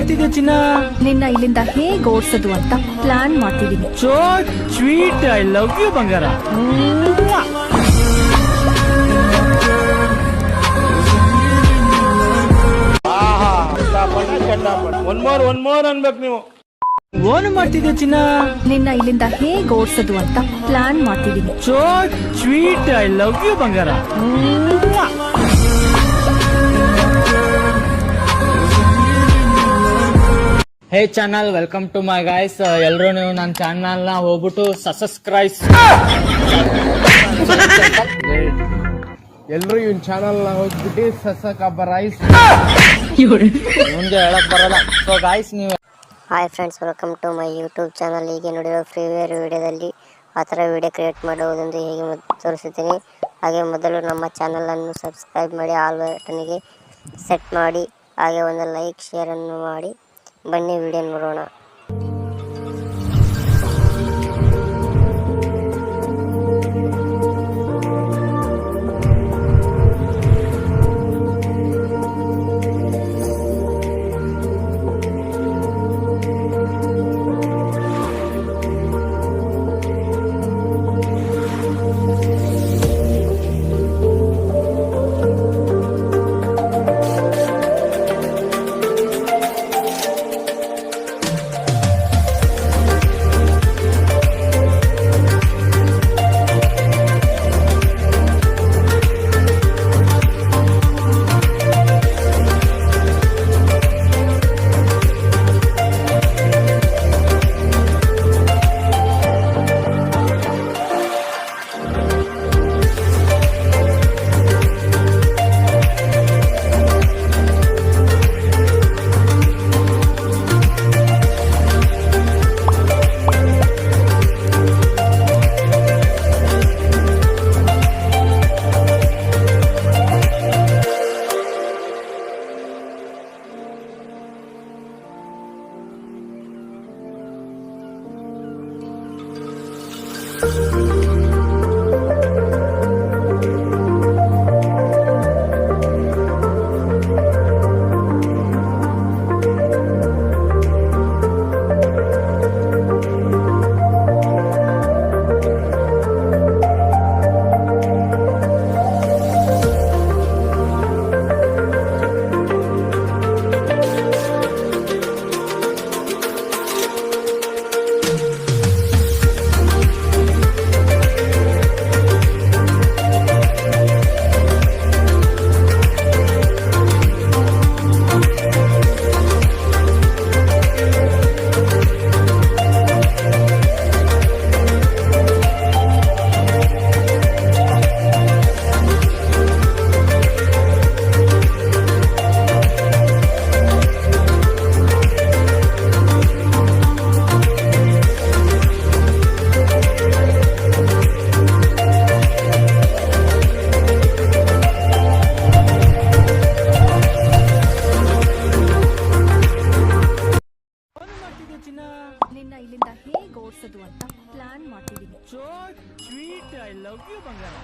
ಮಾಡ್ತಿದ್ಯಾ ಚಿನ್ನ? ನಿನ್ನ ಇಲ್ಲಿಂದ ಹೇಗೆ ಓಡಿಸೋದು ಅಂತ ಪ್ಲಾನ್ ಮಾಡ್ತಿದ್ದೀನಿ. So sweet, I love you ಬಂಗಾರ. ಒನ್ ಮೋರ್ ಅನ್ಬೇಕು ನೀವು. ಓನ್ ಮಾಡ್ತಿದ್ಯಾ ಚಿನ್ನ? ನಿನ್ನ ಇಲ್ಲಿಂದ ಹೇಗೆ ಓಡಿಸೋದು ಅಂತ ಪ್ಲಾನ್ ಮಾಡ್ತಿದ್ದೀನಿ. So sweet, I love you ಬಂಗಾರ. Hey channel, welcome to my guys. ಎಲ್ಲರೂ ನೀವು ನನ್ನ ಚಾನಲ್ ನ ಹೋಗ್ಬಿಟ್ಟು ಸಬ್ಸ್ಕ್ರೈಬ್. ಎಲ್ರು ಇವನ್ ಚಾನಲ್ ನ ಹೋಗ್ಬಿಟ್ಟು ಸಸಕಬರೈಸ್ ಮುಂದೆ ಹೇಳಕ್ ಬರಲ್ಲ. ಸೊ ಗೈಸ್, ನೀವು hi friends, welcome to my YouTube channel. ಹೀಗೆ ನೋಡಿರೋ ಫ್ರೀವೇರ್ ವಿಡಿಯೋದಲ್ಲಿ ಆ ಥರ ವಿಡಿಯೋ ಕ್ರಿಯೇಟ್ ಮಾಡುವುದೆಂದು ಹೇಗೆ ತೋರಿಸುತ್ತೀನಿ. ಹಾಗೆ ಮೊದಲು ನಮ್ಮ ಚಾನಲನ್ನು ಸಬ್ಸ್ಕ್ರೈಬ್ ಮಾಡಿ, ಆಲ್ ಬಟನ್ಗೆ ಸೆಟ್ ಮಾಡಿ, ಹಾಗೆ ಒಂದು ಲೈಕ್ ಶೇರನ್ನು ಮಾಡಿ. ಬನ್ನಿ ವಿಡಿಯೋ ನೋಡೋಣ. ನಿನ್ನ ಇಲ್ಲಿಂದ ಹೇಗೆ ಓಡಿಸೋದು ಅಂತ ಪ್ಲಾನ್ ಮಾಡ್ತಿದ್ದೀನಿ. So sweet, I love you ಬಂಗಾರ.